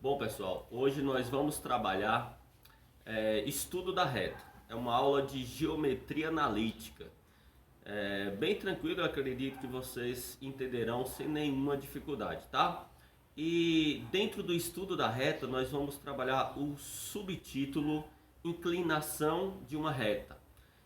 Bom, pessoal, hoje nós vamos trabalhar estudo da reta. É uma aula de geometria analítica. Bem tranquilo, eu acredito que vocês entenderão sem nenhuma dificuldade, tá? E dentro do estudo da reta, nós vamos trabalhar o subtítulo Inclinação de uma reta.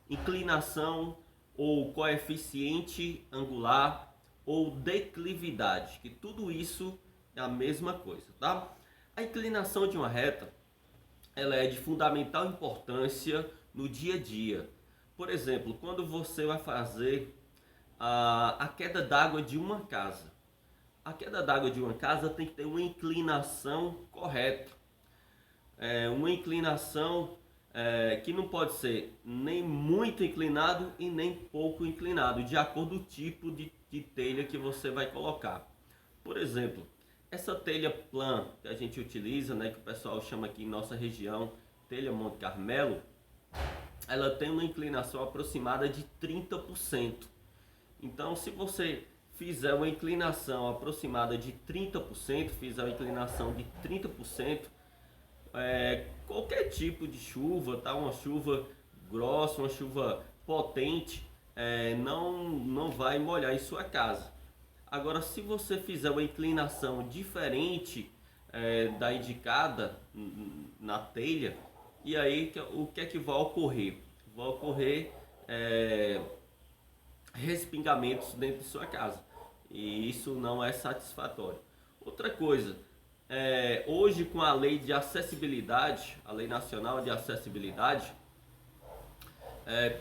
Inclinação ou coeficiente angular ou declividade, que tudo isso é a mesma coisa, tá? A inclinação de uma reta, ela é de fundamental importância no dia a dia. Por exemplo, quando você vai fazer a queda d'água de uma casa. A queda d'água de uma casa tem que ter uma inclinação correta. Uma inclinação que não pode ser nem muito inclinado e nem pouco inclinado, de acordo com o tipo de telha que você vai colocar. Por exemplo, essa telha plana que a gente utiliza, né, que o pessoal chama aqui em nossa região, telha Monte Carmelo, ela tem uma inclinação aproximada de 30%. Então, se você fizer uma inclinação aproximada de 30%, fizer uma inclinação de 30%, qualquer tipo de chuva, tá? Uma chuva grossa, uma chuva potente, não vai molhar em sua casa. Agora, se você fizer uma inclinação diferente da indicada na telha, e aí o que é que vai ocorrer? Vai ocorrer respingamentos dentro de sua casa, e isso não é satisfatório. Outra coisa, hoje com a lei de acessibilidade, a lei nacional de acessibilidade,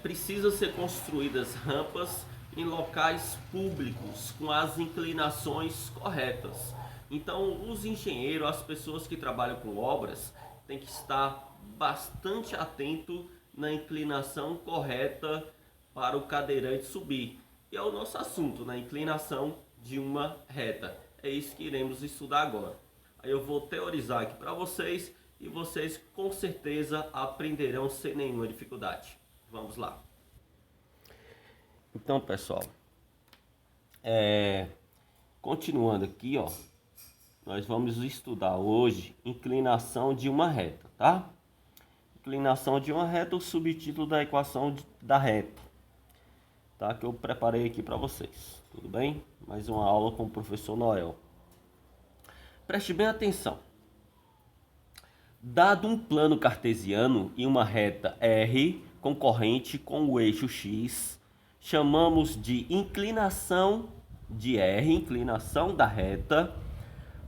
precisa ser construídas rampas em locais públicos com as inclinações corretas. Então, os engenheiros, as pessoas que trabalham com obras, têm que estar bastante atento na inclinação correta para o cadeirante subir. E é o nosso assunto, na inclinação de uma reta. É isso que iremos estudar agora. Aí eu vou teorizar aqui para vocês e vocês com certeza aprenderão sem nenhuma dificuldade. Vamos lá. Então, pessoal, continuando aqui, ó, nós vamos estudar hoje inclinação de uma reta, tá? Inclinação de uma reta, o subtítulo da equação da reta, tá? Que eu preparei aqui para vocês, tudo bem? Mais uma aula com o professor Noel. Preste bem atenção. Dado um plano cartesiano e uma reta R concorrente com o eixo X, chamamos de inclinação de R, inclinação da reta,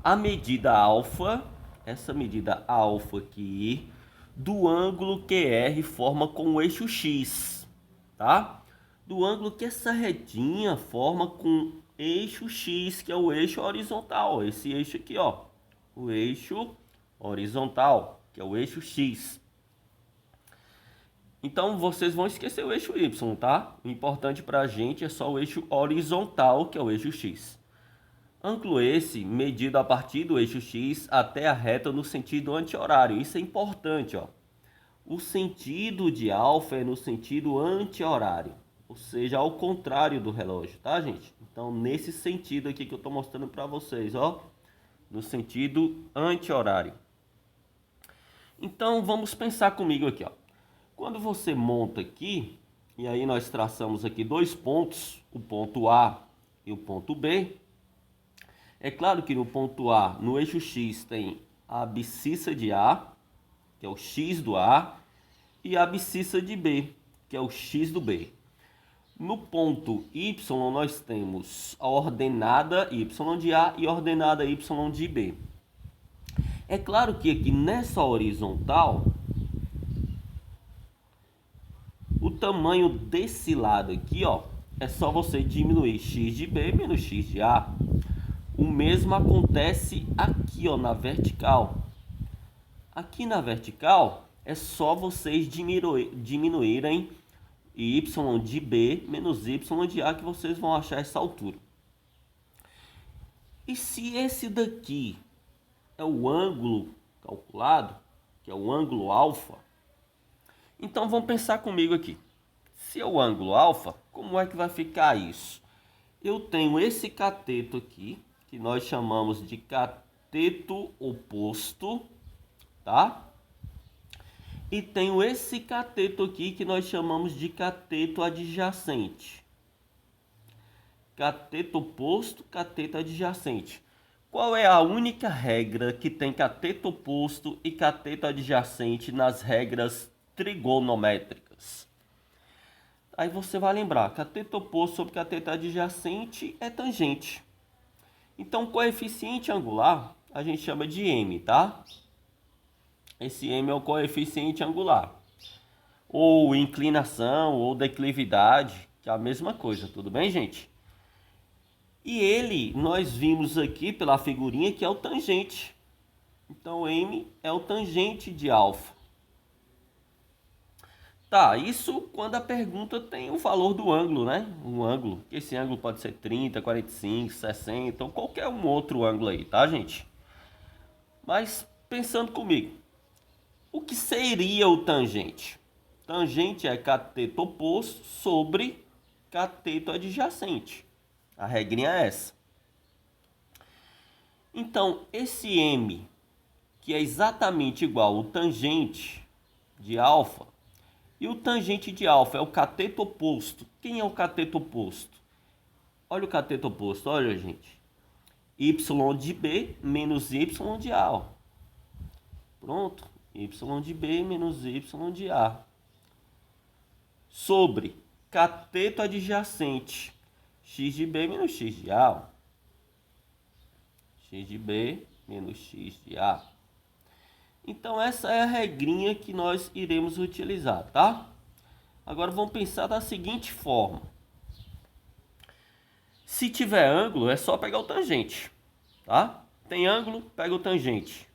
a medida alfa, essa medida alfa aqui, do ângulo que R forma com o eixo X, tá? Do ângulo que essa retinha forma com eixo X, que é o eixo horizontal, esse eixo aqui, ó, o eixo horizontal, que é o eixo X. Então vocês vão esquecer o eixo Y, tá? O importante para a gente é só o eixo horizontal, que é o eixo X. Ângulo esse medido a partir do eixo X até a reta no sentido anti-horário. Isso é importante, ó. O sentido de alfa é no sentido anti-horário, ou seja, ao contrário do relógio, tá, gente? Então, nesse sentido aqui que eu estou mostrando para vocês, ó, no sentido anti-horário. Então, vamos pensar comigo aqui, ó. Quando você monta aqui, e aí nós traçamos aqui dois pontos, o ponto A e o ponto B. É claro que no ponto A, no eixo X, tem a abscissa de A, que é o X do A, e a abscissa de B, que é o X do B. No ponto Y, nós temos a ordenada Y de A e a ordenada Y de B. É claro que aqui nessa horizontal, o tamanho desse lado aqui, ó, é só você diminuir x de B menos x de A. O mesmo acontece aqui, ó, na vertical. Aqui na vertical, é só vocês diminuírem y de B menos y de A, que vocês vão achar essa altura. E se esse daqui é o ângulo calculado, que é o ângulo alfa, então vamos pensar comigo aqui. Se é o ângulo alfa, como é que vai ficar isso? Eu tenho esse cateto aqui, que nós chamamos de cateto oposto, tá? E tenho esse cateto aqui que nós chamamos de cateto adjacente. Cateto oposto, cateto adjacente. Qual é a única regra que tem cateto oposto e cateto adjacente nas regras trigonométricas? Aí você vai lembrar, cateto oposto sobre cateto adjacente é tangente. Então, coeficiente angular a gente chama de m, tá? Esse m é o coeficiente angular. Ou inclinação, ou declividade, que é a mesma coisa, tudo bem, gente? E ele, nós vimos aqui pela figurinha que é o tangente. Então, m é o tangente de alfa. Tá, isso quando a pergunta tem o valor do ângulo, né? Um ângulo. Esse ângulo pode ser 30, 45, 60, ou qualquer um outro ângulo aí, tá, gente? Mas, pensando comigo, o que seria o tangente? Tangente é cateto oposto sobre cateto adjacente. A regrinha é essa. Então, esse m, que é exatamente igual ao tangente de alfa, e o tangente de alfa é o cateto oposto. Quem é o cateto oposto? Olha o cateto oposto, olha, gente. Y de B menos Y de A. Ó. Pronto. Y de B menos Y de A. Sobre cateto adjacente. X de B menos X de A. Ó. X de B menos X de A. Então, essa é a regrinha que nós iremos utilizar, tá? Agora, vamos pensar da seguinte forma. Se tiver ângulo, é só pegar o tangente, tá? Tem ângulo, pega o tangente.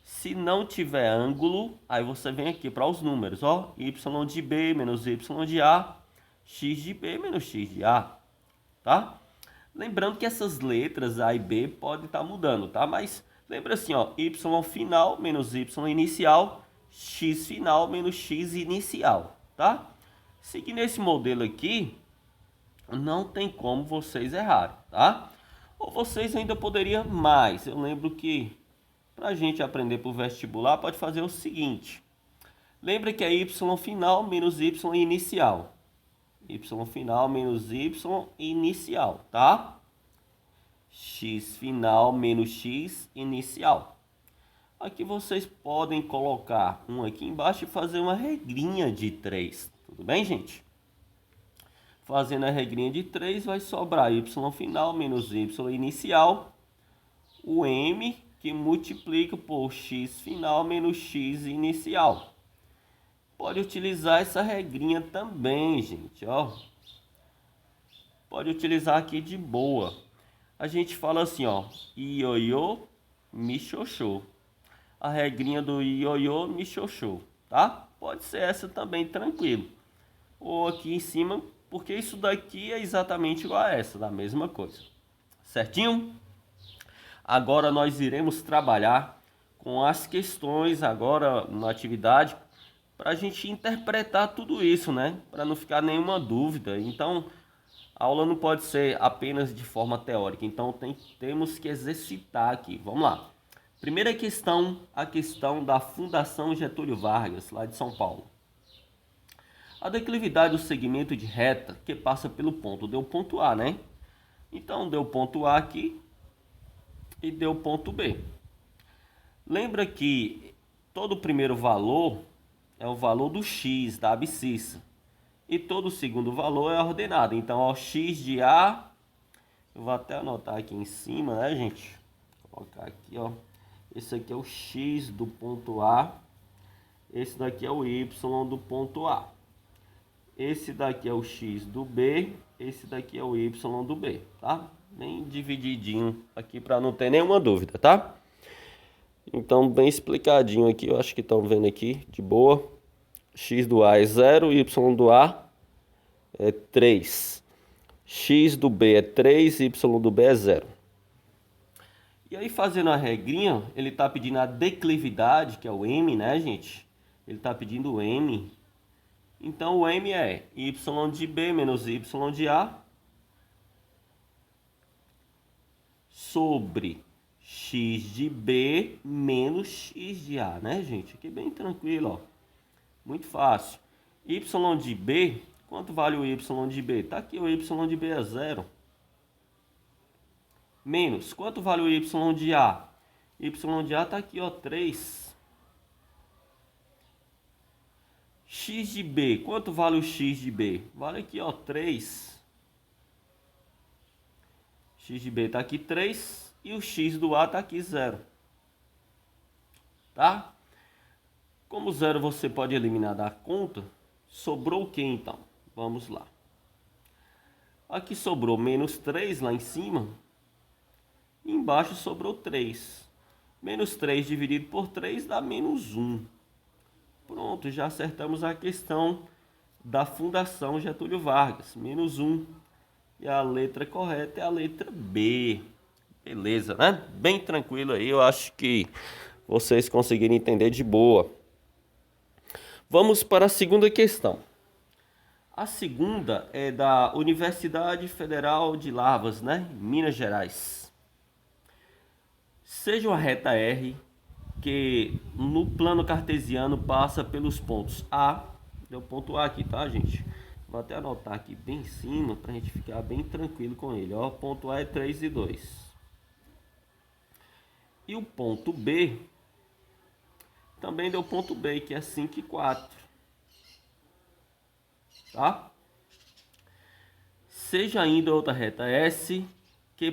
Se não tiver ângulo, aí você vem aqui para os números, ó. Y de B menos Y de A, X de B menos X de A, tá? Lembrando que essas letras A e B podem estar mudando, tá? Mas lembra assim, ó, Y final menos Y inicial, X final menos X inicial, tá? Seguindo esse modelo aqui, não tem como vocês errarem, tá? Ou vocês ainda poderiam mais. Eu lembro que para a gente aprender para o vestibular, pode fazer o seguinte. Lembra que é Y final menos Y inicial. Y final menos Y inicial, tá? X final menos X inicial. Aqui vocês podem colocar um aqui embaixo e fazer uma regrinha de 3. Tudo bem, gente? Fazendo a regrinha de 3, vai sobrar Y final menos Y inicial. O M que multiplica por X final menos X inicial. Pode utilizar essa regrinha também, gente, ó. Pode utilizar aqui de boa. A gente fala assim, ó, ioiô, michoxô. A regrinha do ioiô, michoxô, tá? Pode ser essa também, tranquilo. Ou aqui em cima, porque isso daqui é exatamente igual a essa, da mesma coisa. Certinho? Agora nós iremos trabalhar com as questões agora na atividade para a gente interpretar tudo isso, né? Para não ficar nenhuma dúvida. Então, a aula não pode ser apenas de forma teórica. Então, temos que exercitar aqui. Vamos lá. Primeira questão, a questão da Fundação Getúlio Vargas, lá de São Paulo. A declividade do segmento de reta que passa pelo ponto. Deu ponto A, né? Então, deu ponto A aqui e deu ponto B. Lembra que todo o primeiro valor é o valor do x, da abscissa. E todo o segundo valor é a ordenada. Então, ó, x de A, eu vou até anotar aqui em cima, né, gente? Vou colocar aqui, ó. Esse aqui é o x do ponto A. Esse daqui é o y do ponto A. Esse daqui é o x do B. Esse daqui é o y do B, tá? Bem divididinho aqui para não ter nenhuma dúvida, tá? Então, bem explicadinho aqui, eu acho que estão vendo aqui de boa. X do A é 0, Y do A é 3. X do B é 3, Y do B é 0. E aí, fazendo a regrinha, ele está pedindo a declividade, que é o M, né, gente? Ele está pedindo o M. Então, o M é Y de B menos Y de A sobre x de B menos x de A, né, gente? Aqui bem tranquilo, ó. Muito fácil. Y de B, quanto vale o Y de B? Tá aqui, o Y de B é 0. Menos, quanto vale o Y de A? Y de A tá aqui, ó, 3. X de B, quanto vale o X de B? Vale aqui, ó, 3. X de B tá aqui 3 e o X do A tá aqui 0. Tá? Como 0 você pode eliminar da conta, sobrou o que então? Vamos lá. Aqui sobrou menos 3 lá em cima. E embaixo sobrou 3. Menos 3 dividido por 3 dá menos 1. Pronto, já acertamos a questão da Fundação Getúlio Vargas. Menos 1. E a letra correta é a letra B. Beleza, né? Bem tranquilo aí. Eu acho que vocês conseguiram entender de boa. Vamos para a segunda questão. A segunda é da Universidade Federal de Lavras, né? Minas Gerais. Seja uma reta R que no plano cartesiano passa pelos pontos A. Deu ponto A aqui, tá, gente? Vou até anotar aqui bem em cima para a gente ficar bem tranquilo com ele. Ó, ponto A é 3 e 2. E o ponto B também deu ponto B, que é 5 e 4. Tá? Seja ainda outra reta S que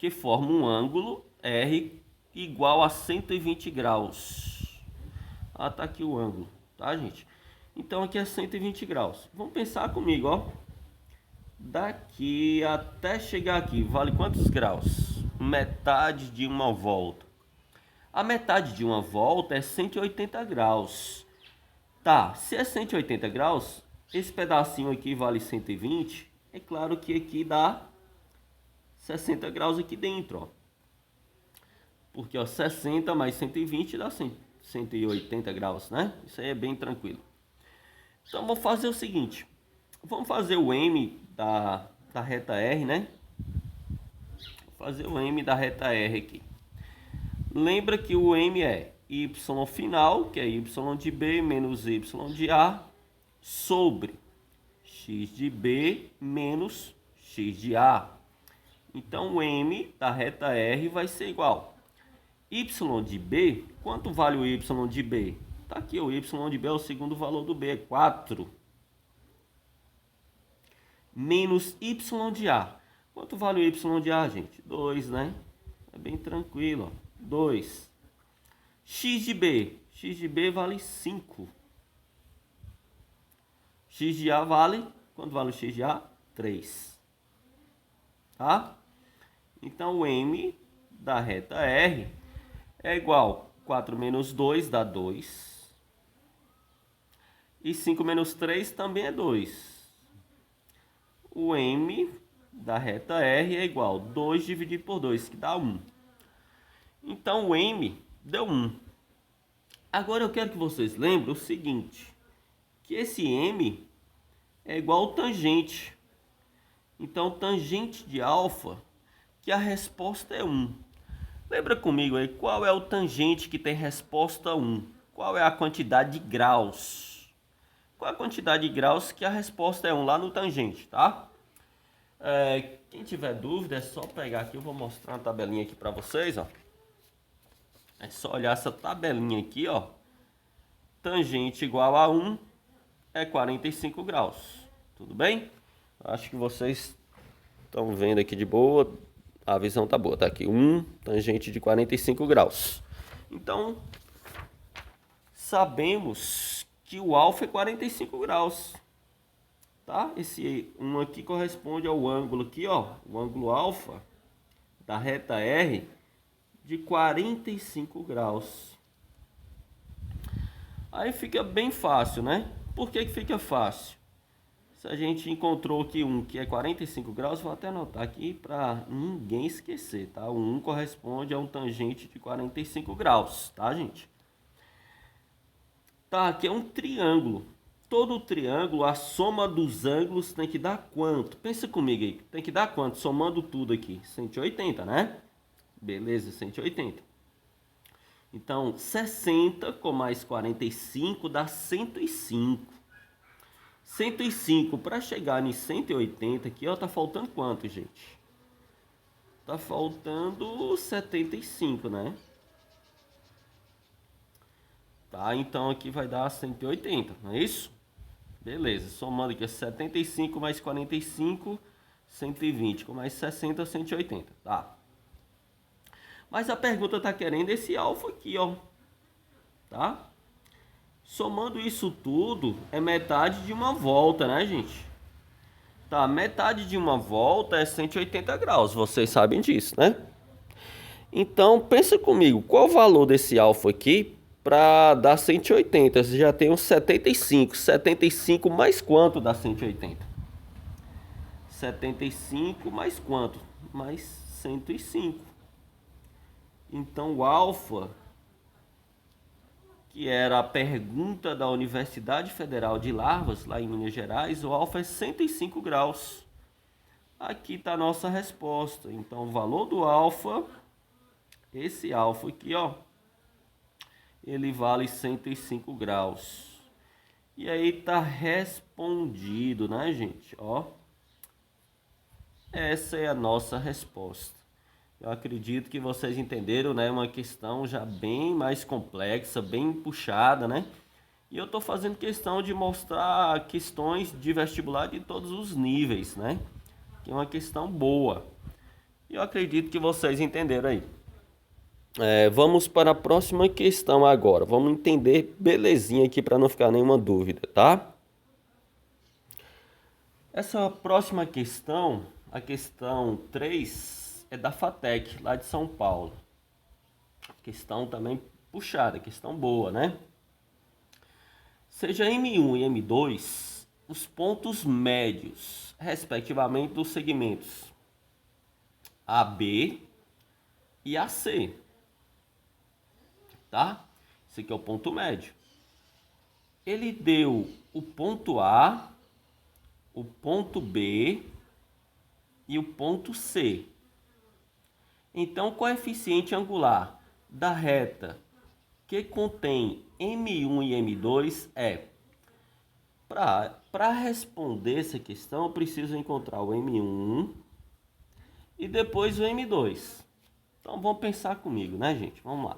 forma um ângulo R igual a 120 graus. Ah, tá aqui o ângulo, tá, gente? Então aqui é 120 graus. Vamos pensar comigo, ó. Daqui até chegar aqui, vale quantos graus? Metade de uma volta. A metade de uma volta é 180 graus. Tá, se é 180 graus, esse pedacinho aqui vale 120. É claro que aqui dá 60 graus aqui dentro, ó. Porque, ó, 60 mais 120 dá 180 graus, né? Isso aí é bem tranquilo. Então, vou fazer o seguinte. Vamos fazer o M da reta R, né? Vou fazer o M da reta R aqui. Lembra que o M é Y final, que é Y de B menos Y de A, sobre X de B menos X de A. Então, o M da reta R vai ser igual. Y de B, quanto vale o Y de B? Tá aqui, o Y de B é o segundo valor do B, é 4. Menos Y de A. Quanto vale o Y de A, gente? 2, né? É bem tranquilo, ó. 2. X de B. X de B vale 5. X de A vale... Quanto vale o X de A? 3. Tá? Então, o M da reta R é igual a 4 menos 2 dá 2. E 5 menos 3 também é 2. O M da reta R é igual a 2 dividido por 2, que dá 1. Então, o M deu 1. Agora, eu quero que vocês lembrem o seguinte, que esse M é igual ao tangente. Então, tangente de alfa, que a resposta é 1. Lembra comigo aí, qual é o tangente que tem resposta 1? Qual é a quantidade de graus? Qual é a quantidade de graus que a resposta é 1 lá no tangente, tá? Quem tiver dúvida é só pegar aqui, eu vou mostrar uma tabelinha aqui para vocês, ó. É só olhar essa tabelinha aqui, ó. Tangente igual a 1 é 45 graus. Tudo bem? Acho que vocês estão vendo aqui de boa. A visão tá boa. Tá aqui 1, tangente de 45 graus. Então, sabemos que o alfa é 45 graus. Tá? Esse 1 aqui corresponde ao ângulo aqui, ó. O ângulo alfa da reta R de 45 graus. Aí fica bem fácil, né? Por que fica fácil? Se a gente encontrou aqui um que é 45 graus, vou até anotar aqui para ninguém esquecer, tá? O 1 corresponde a um tangente de 45 graus, tá, gente? Tá, aqui é um triângulo. todo triângulo, a soma dos ângulos tem que dar quanto? Pensa comigo aí, tem que dar quanto? Somando tudo aqui, 180, né? Beleza, 180. Então, 60 com mais 45 dá 105. 105 para chegar em 180 aqui, ó, tá faltando quanto, gente? Tá faltando 75, né? Tá, então aqui vai dar 180, não é isso? Beleza, somando aqui 75 mais 45, 120, com mais 60, 180, tá? Mas a pergunta tá querendo esse alfa aqui, ó, tá? Somando isso tudo, é metade de uma volta, né, gente? Tá, metade de uma volta é 180 graus, vocês sabem disso, né? Então, pensa comigo, qual o valor desse alfa aqui para dar 180? Você já tem uns 75. 75 mais quanto dá 180? 75 mais quanto? Mais 105. Então, o alfa, que era a pergunta da Universidade Federal de Lavras, lá em Minas Gerais, o alfa é 105 graus. Aqui está a nossa resposta. Então, o valor do alfa, esse alfa aqui, ó, ele vale 105 graus. E aí está respondido, né, gente? Ó, essa é a nossa resposta. Eu acredito que vocês entenderam, né? Uma questão já bem mais complexa, bem puxada, né? E eu estou fazendo questão de mostrar questões de vestibular de todos os níveis, né? Que é uma questão boa. E eu acredito que vocês entenderam aí. Vamos para a próxima questão agora. Vamos entender belezinha aqui para não ficar nenhuma dúvida, tá? Essa próxima questão, a questão 3, é da FATEC, lá de São Paulo. Questão também puxada, questão boa, né? Seja M1 e M2 os pontos médios, respectivamente, dos segmentos AB e AC. Tá? Esse aqui é o ponto médio. Ele deu o ponto A, o ponto B e o ponto C. Então, o coeficiente angular da reta que contém M1 e M2 é... Para responder essa questão, eu preciso encontrar o M1 e depois o M2. Então, vamos pensar comigo, né, gente? Vamos lá.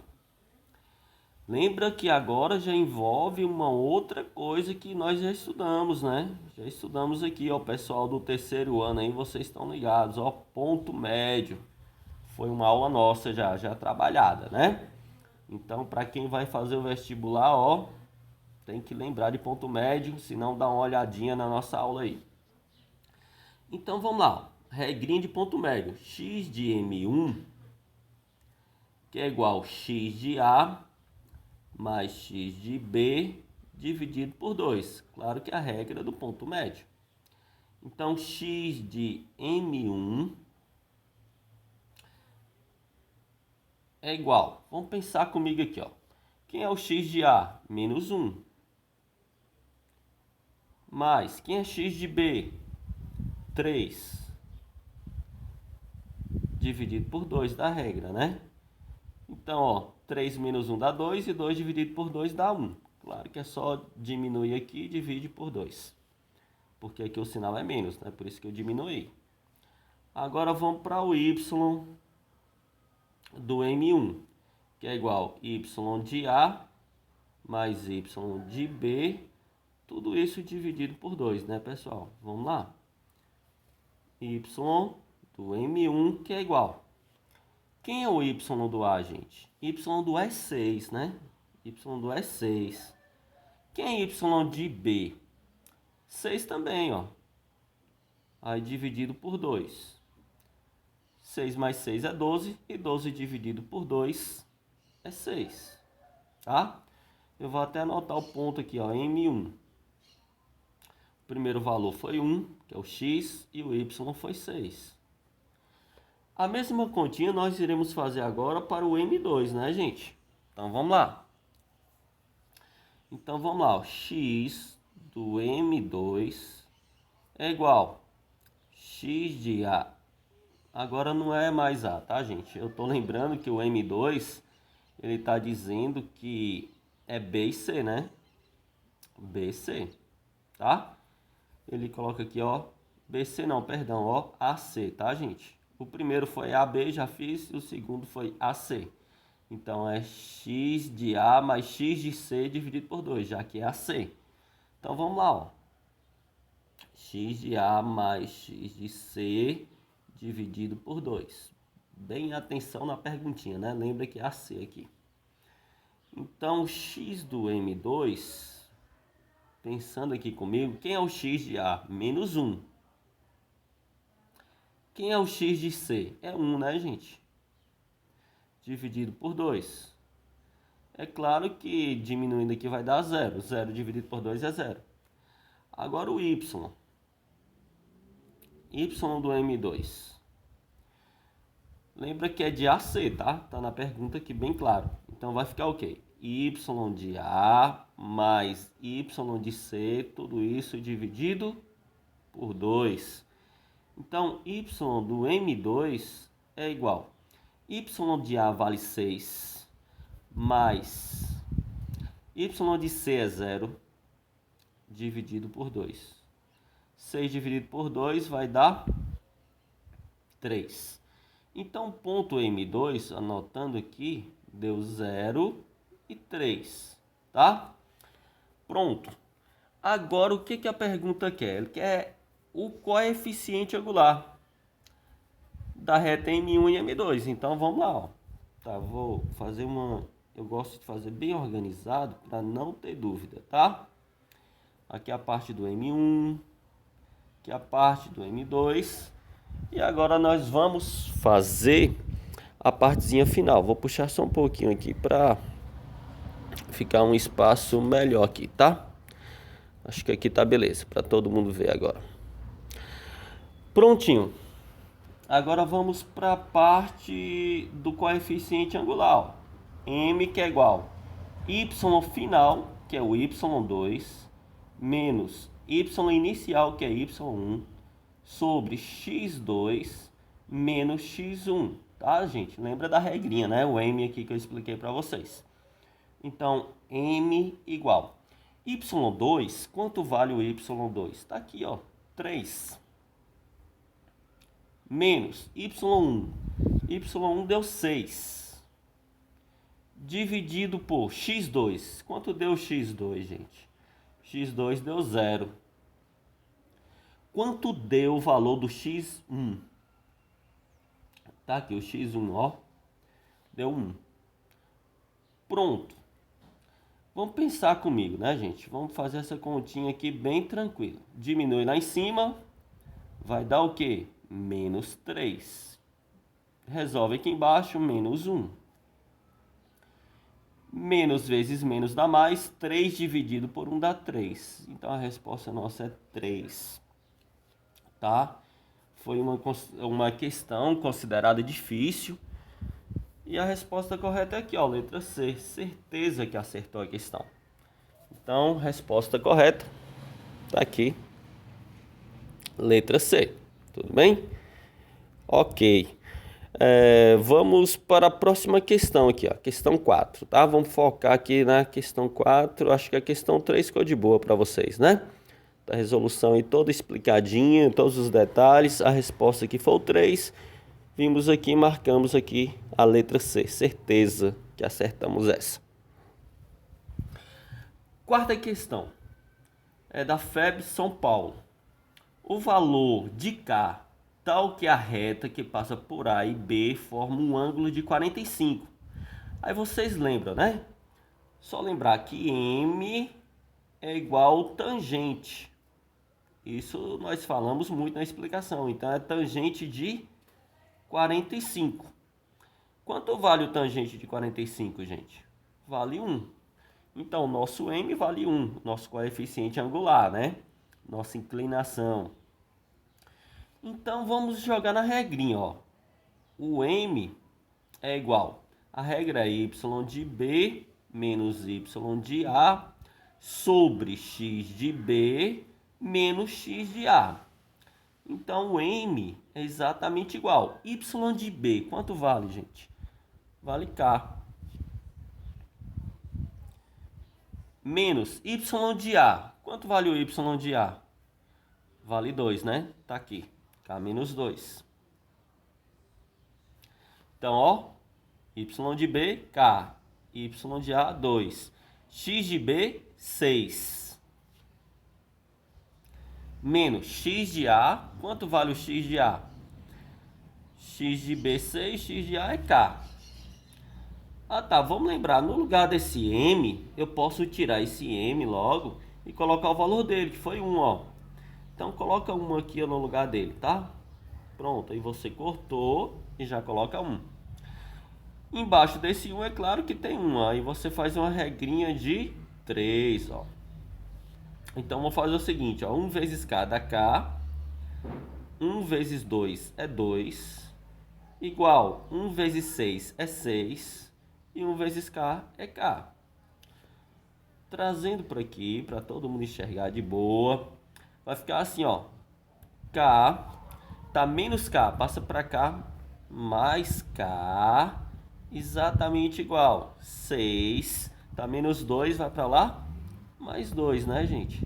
Lembra que agora já envolve uma outra coisa que nós já estudamos, né? Já estudamos aqui, ó, pessoal do terceiro ano aí, vocês estão ligados, ó, ponto médio. Foi uma aula nossa já trabalhada, né? Então, para quem vai fazer o vestibular, ó, tem que lembrar de ponto médio, se não dá uma olhadinha na nossa aula aí. Então, vamos lá. Regrinha de ponto médio. X de M1, que é igual a X de A mais X de B dividido por 2. Claro que é a regra do ponto médio. Então, X de M1 é igual. Vamos pensar comigo aqui, ó. Quem é o X de A? Menos 1. Mais, quem é X de B? 3. Dividido por 2 da regra, né? Então, ó, 3 menos 1 dá 2 e 2 dividido por 2 dá 1. Claro que é só diminuir aqui e divide por 2. Porque aqui o sinal é menos, né? Por isso que eu diminuí. Agora vamos para o Y do M1, que é igual a Y de A mais Y de B. Tudo isso dividido por 2, né, pessoal? Vamos lá. Y do M1, que é igual. Quem é o Y do A, gente? Y do A é 6, né? Y do A é 6. Quem é Y de B? 6 também, ó. Aí dividido por 2. 6 mais 6 é 12. E 12 dividido por 2 é 6. Tá? Eu vou até anotar o ponto aqui, ó. M1. O primeiro valor foi 1, que é o X. E o Y foi 6. A mesma continha nós iremos fazer agora para o M2, né, gente? Então, vamos lá. Então, vamos lá. Ó. X do M2 é igual x de A. Agora não é mais A, tá, gente? Eu tô lembrando que o M2, ele tá dizendo que é B e C, né? BC, tá? Ele coloca aqui, ó, BC não, perdão, ó, AC, tá, gente? O primeiro foi AB, já fiz, e o segundo foi AC. Então, é x de A mais x de C dividido por 2, já que é AC. Então, vamos lá, ó. X de A mais x de C dividido por 2. Bem atenção na perguntinha, né? Lembra que é AC aqui. Então, x do M2, pensando aqui comigo, quem é o x de A? Menos 1. Quem é o x de C? É 1, né, gente? Dividido por 2. É claro que diminuindo aqui vai dar 0. 0 dividido por 2 é 0. Agora o y. Y do M2. Lembra que é de AC, tá? Tá na pergunta aqui bem claro. Então vai ficar o quê? Y de A mais Y de C, tudo isso dividido por 2. Então, Y do M2 é igual. Y de A vale 6, mais Y de C é 0, dividido por 2. 6 dividido por 2 vai dar 3. Então, ponto M2, anotando aqui, deu 0 e 3, tá? Pronto. Agora, o que a pergunta quer? Ele quer o coeficiente angular da reta M1 e M2. Então, vamos lá, ó. Tá, vou fazer uma... Eu gosto de fazer bem organizado para não ter dúvida, tá? Aqui a parte do M1, aqui a parte do M2. E agora nós vamos fazer a partezinha final. Vou puxar só um pouquinho aqui para ficar um espaço melhor aqui, tá? Acho que aqui tá beleza, para todo mundo ver agora. Prontinho. Agora vamos para a parte do coeficiente angular, ó. M que é igual y final, que é o y2, menos y inicial, que é y1, sobre x2 menos x1, tá, gente? Lembra da regrinha, né? O M aqui que eu expliquei para vocês. Então, M igual y2, quanto vale o y2? Tá aqui, ó, 3. Menos y1. Y1 deu 6. Dividido por x2. Quanto deu x2, gente? x2 deu 0. Quanto deu o valor do x1? Tá aqui o x1, ó. Deu 1. Pronto. Vamos pensar comigo, né, gente? Vamos fazer essa continha aqui bem tranquilo. Diminui lá em cima. Vai dar o quê? Menos 3. Resolve aqui embaixo, menos 1. Menos vezes menos dá mais. 3 dividido por 1 dá 3. Então a resposta nossa é 3. Tá? Foi uma questão considerada difícil. E a resposta correta é aqui, ó, letra C. Certeza que acertou a questão. Então, resposta correta tá aqui. Letra C. Tudo bem? Ok. Vamos para a próxima questão aqui, ó. Questão 4, tá? Vamos focar aqui na questão 4. Acho que a questão 3 ficou de boa para vocês, né? A resolução aí toda explicadinha, todos os detalhes. A resposta aqui foi o 3. Vimos aqui, marcamos aqui a letra C. Certeza que acertamos essa. Quarta questão. É da FEB São Paulo. O valor de K, tal que a reta que passa por A e B forma um ângulo de 45. Aí vocês lembram, né? Só lembrar que M é igual tangente. Isso nós falamos muito na explicação. Então é tangente de 45. Quanto vale o tangente de 45, gente? Vale 1. Então, nosso M vale 1. Nosso coeficiente angular, né? Nossa inclinação. Então, vamos jogar na regrinha, ó. O M é igual. A regra é y de B menos y de A sobre x de B menos x de A. Então, o M é exatamente igual. Y de B, quanto vale, gente? Vale K. Menos Y de A. Quanto vale o Y de A? Vale 2, né? Tá aqui. K menos 2. Então, ó. Y de B, K. Y de A, 2. X de B, 6. Menos X de A. Quanto vale o X de A? X de B, 6. X de A é K. Ah, tá. Vamos lembrar. No lugar desse M, eu posso tirar esse M logo e colocar o valor dele, que foi 1, ó. Então, coloca 1 aqui no lugar dele, tá? Pronto. Aí você cortou e já coloca 1. Embaixo desse 1 é claro que tem 1. Aí você faz uma regrinha de 3, ó. Então, vamos fazer o seguinte, ó. 1 vezes K dá K. 1 vezes 2 é 2. Igual 1 vezes 6 é 6. E 1 vezes K é K. Trazendo para aqui, para todo mundo enxergar de boa. Vai ficar assim, ó. K tá menos K, passa para cá. Mais K, exatamente igual. 6 tá menos 2, vai para lá. Mais 2, né, gente?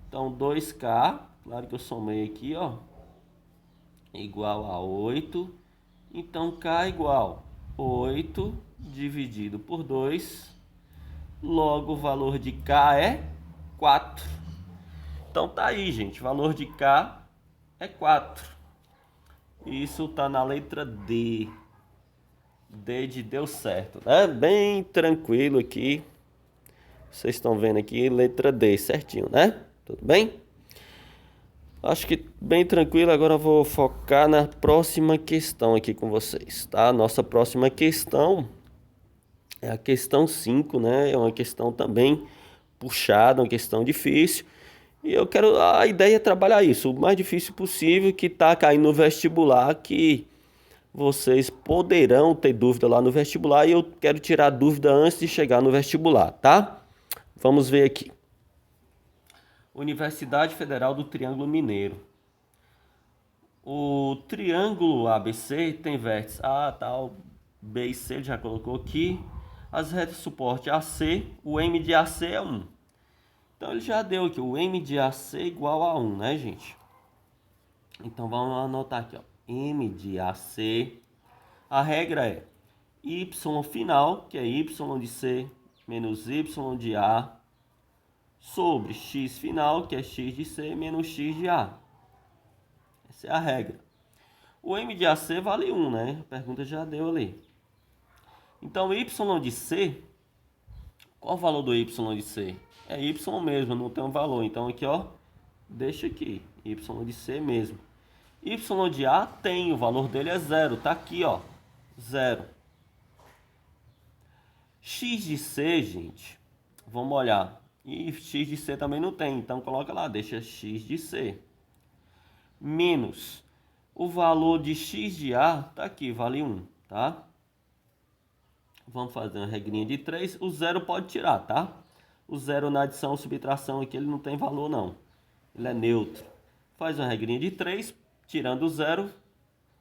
Então, 2K, claro que eu somei aqui, ó. Igual a 8. Então, K igual 8 dividido por 2. Logo, o valor de K é 4. Então, tá aí, gente. O valor de K é 4. Isso tá na letra D. D de deu certo, né? Bem tranquilo aqui. Vocês estão vendo aqui, letra D, certinho, né? Tudo bem? Acho que bem tranquilo. Agora eu vou focar na próxima questão aqui com vocês, tá? Nossa próxima questão é a questão 5, né? É uma questão também puxada, uma questão difícil. E a ideia é trabalhar isso, o mais difícil possível, que tá caindo no vestibular, que vocês poderão ter dúvida lá no vestibular, e eu quero tirar dúvida antes de chegar no vestibular, tá? Vamos ver aqui. Universidade Federal do Triângulo Mineiro. O triângulo ABC tem vértices A, tal, B e C, ele já colocou aqui. As retas de suporte AC, o M de AC é 1. Então ele já deu aqui, o M de AC é igual a 1, né, gente? Então vamos anotar aqui, ó. M de AC, a regra é Y final, que é Y de C, menos Y de A, sobre X final, que é X de C, menos X de A. Essa é a regra. O M de AC vale 1, né? A pergunta já deu ali. Então, Y de C, qual o valor do Y de C? É Y mesmo, não tem um valor. Então, aqui, ó, deixa aqui. Y de C mesmo. Y de A tem, o valor dele é 0. Tá aqui, ó, 0. X de C, gente, vamos olhar. E X de C também não tem, então coloca lá, deixa X de C. Menos o valor de X de A, tá aqui, vale 1, tá? Vamos fazer uma regrinha de 3, o 0 pode tirar, tá? O 0 na adição ou subtração aqui, ele não tem valor não, ele é neutro. Faz uma regrinha de 3, tirando o 0,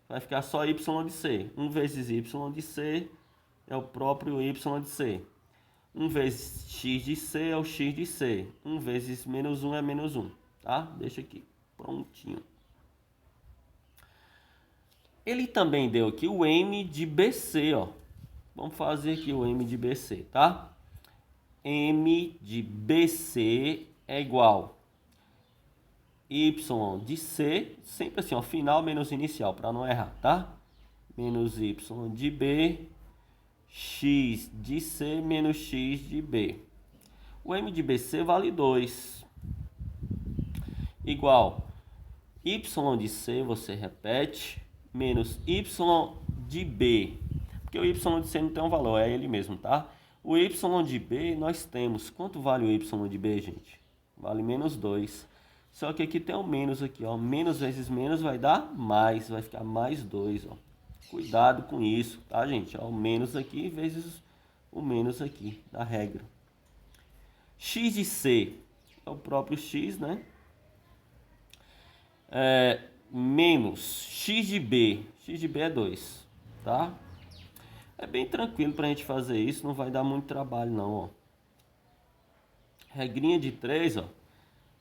vai ficar só Y de C. 1 vezes Y de C é o próprio Y de C. 1 vezes X de C é o X de C. 1 vezes menos 1 é menos 1, tá? Deixa aqui, prontinho. Ele também deu aqui o M de BC, ó. Vamos fazer aqui o M de BC, tá? M de BC é igual Y de C, sempre assim, ó, final menos inicial, para não errar, tá? Menos Y de B, X de C menos X de B. O M de BC vale 2. Igual Y de C, você repete, menos Y de B. Porque o Y de C não tem um valor, é ele mesmo, tá? O Y de B nós temos. Quanto vale o Y de B, gente? Vale menos 2. Só que aqui tem um menos aqui, ó. Menos vezes menos vai dar mais. Vai ficar mais 2, ó. Cuidado com isso, tá, gente? Ó, o menos aqui vezes o menos aqui da regra. x de c é o próprio x, né? Menos x de b é 2, tá? É bem tranquilo pra gente fazer isso, não vai dar muito trabalho não, ó. Regrinha de 3, ó.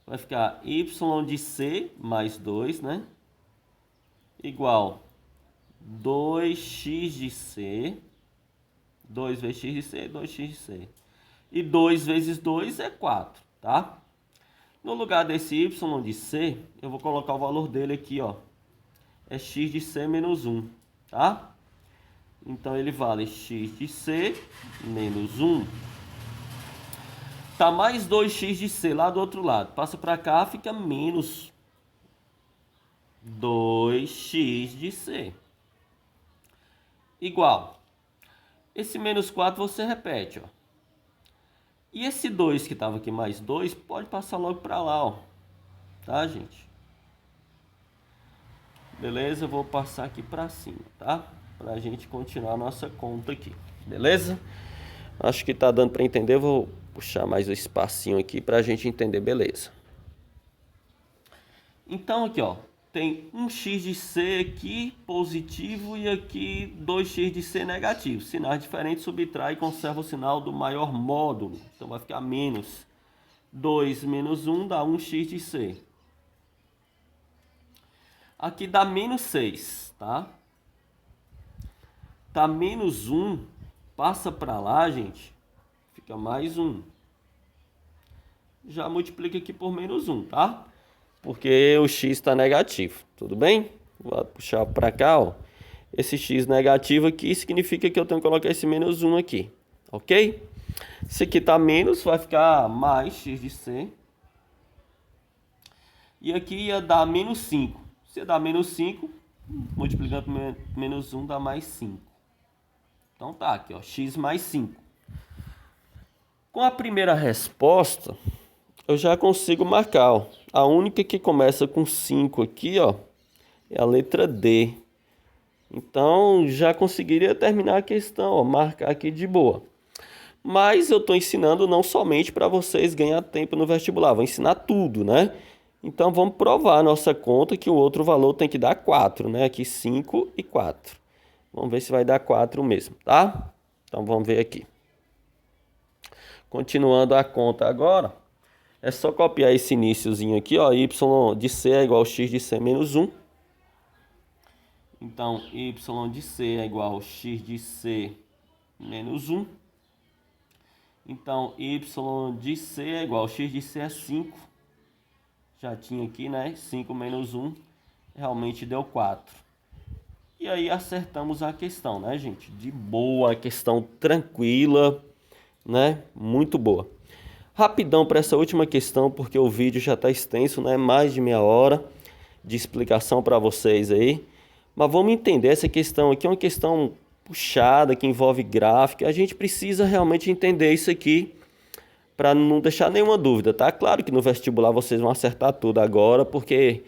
Vai ficar y de c mais 2, né? Igual 2x de c. 2 vezes x de c, 2x de c. E 2 vezes 2 é 4, tá? No lugar desse y de c, eu vou colocar o valor dele aqui, ó. É x de c menos 1, tá? Então, ele vale x de c menos 1. Tá mais 2x de c lá do outro lado. Passa pra cá, fica menos 2x de c. Igual. Esse menos 4 você repete, ó. E esse 2 que estava aqui mais 2, pode passar logo para lá, ó. Tá, gente? Beleza? Eu vou passar aqui para cima, tá? Pra gente continuar a nossa conta aqui. Beleza? Acho que tá dando para entender. Eu vou puxar mais o espacinho aqui pra gente entender, beleza? Então aqui, ó. Tem 1x de c aqui positivo e aqui 2x de c negativo. Sinais diferentes, subtrai e conserva o sinal do maior módulo. Então vai ficar menos 2 menos 1 dá 1x de c. Aqui dá menos 6, tá? Tá menos 1, passa para lá, gente. Fica mais 1. Já multiplica aqui por menos 1, tá? Porque o x está negativo, tudo bem? Vou puxar para cá, ó. Esse x negativo aqui significa que eu tenho que colocar esse menos 1 aqui, ok? Esse aqui tá menos, vai ficar mais x de c. E aqui ia dar menos 5. Se dá menos 5, multiplicando por menos 1 dá mais 5. Então tá aqui, ó, x mais 5. Com a primeira resposta, eu já consigo marcar, ó. A única que começa com 5 aqui, ó, é a letra D. Então, já conseguiria terminar a questão, ó, marcar aqui de boa. Mas eu estou ensinando não somente para vocês ganhar tempo no vestibular, vou ensinar tudo, né? Então, vamos provar a nossa conta que o outro valor tem que dar 4, né? Aqui 5 e 4. Vamos ver se vai dar 4 mesmo, tá? Então, vamos ver aqui. Continuando a conta agora. É só copiar esse iniciozinho aqui, ó. Y de c é igual a x de c menos 1. Então, y de c é igual a x de c menos 1. Então, y de c é igual a x de c é 5. Já tinha aqui, né? 5 menos 1. Realmente deu 4. E aí acertamos a questão, né, gente? De boa, questão tranquila, né? Muito boa. Rapidão para essa última questão, porque o vídeo já está extenso, né? Mais de meia hora de explicação para vocês aí. Mas vamos entender, essa questão aqui é uma questão puxada, que envolve gráfico. A gente precisa realmente entender isso aqui para não deixar nenhuma dúvida, tá? Claro que no vestibular vocês vão acertar tudo agora, porque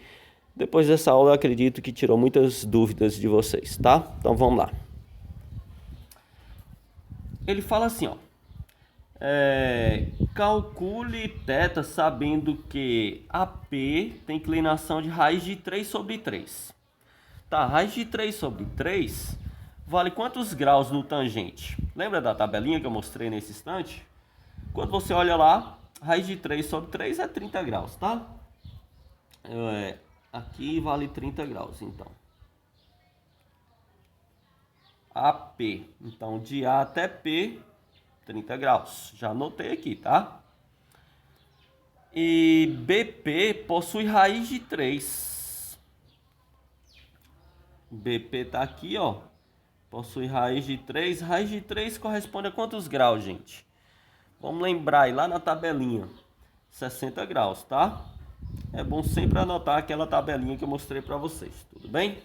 depois dessa aula eu acredito que tirou muitas dúvidas de vocês, tá? Então vamos lá. Ele fala assim, ó. Calcule θ sabendo que AP tem inclinação de raiz de 3 sobre 3. Tá, raiz de 3 sobre 3 vale quantos graus no tangente? Lembra da tabelinha que eu mostrei nesse instante? Quando você olha lá, raiz de 3 sobre 3 é 30 graus, tá? Aqui vale 30 graus, então. AP, então de A até P, 30 graus. Já anotei aqui, tá? E BP possui raiz de 3. BP tá aqui, ó. Possui raiz de 3. Raiz de 3 corresponde a quantos graus, gente? Vamos lembrar aí lá na tabelinha. 60 graus, tá? É bom sempre anotar aquela tabelinha que eu mostrei para vocês, tudo bem?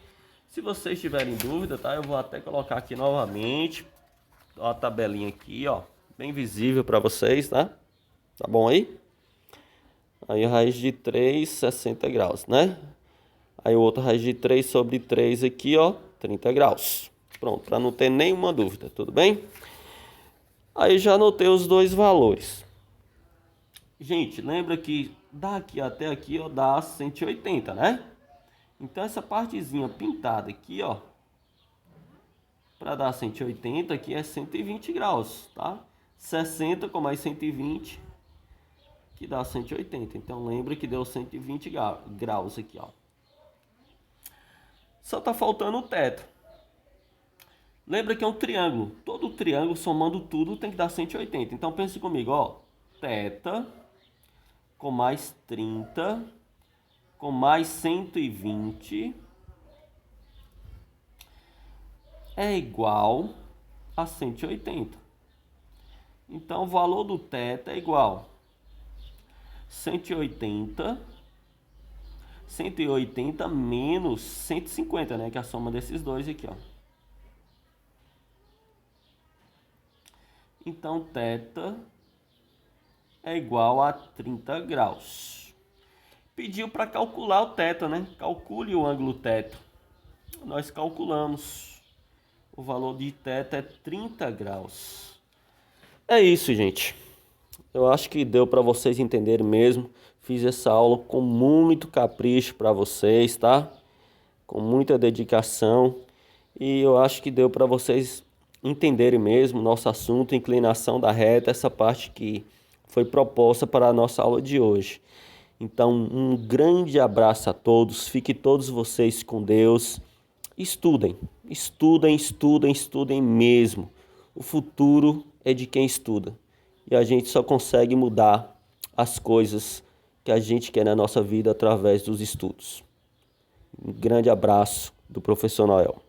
Se vocês tiverem dúvida, tá? Eu vou até colocar aqui novamente. Ó, a tabelinha aqui, ó. Bem visível para vocês, tá? Tá bom aí? Aí raiz de 3, 60 graus, né? Aí o outro raiz de 3 sobre 3 aqui, ó, 30 graus. Pronto, para não ter nenhuma dúvida, tudo bem? Aí já anotei os dois valores. Gente, lembra que daqui até aqui, ó, dá 180, né? Então essa partezinha pintada aqui, ó, para dar 180 aqui é 120 graus, tá? 60 com mais 120, que dá 180. Então lembra que deu 120 graus aqui, ó. Só tá faltando o teto. Lembra que é um triângulo. Todo triângulo, somando tudo, tem que dar 180. Então pense comigo, ó. Θ com mais 30 com mais 120 é igual a 180. Então o valor do θ é igual 180 menos 150, né? Que é a soma desses dois aqui, ó. Então θ é igual a 30 graus. Pediu para calcular o θ, né? Calcule o ângulo θ. Nós calculamos. O valor de θ é 30 graus. É isso, gente. Eu acho que deu para vocês entenderem mesmo. Fiz essa aula com muito capricho para vocês, tá? Com muita dedicação. E eu acho que deu para vocês entenderem mesmo nosso assunto, inclinação da reta, essa parte que foi proposta para a nossa aula de hoje. Então, um grande abraço a todos. Fiquem todos vocês com Deus. Estudem, estudem, estudem, estudem mesmo. O futuro é de quem estuda. E a gente só consegue mudar as coisas que a gente quer na nossa vida através dos estudos. Um grande abraço do professor Noel.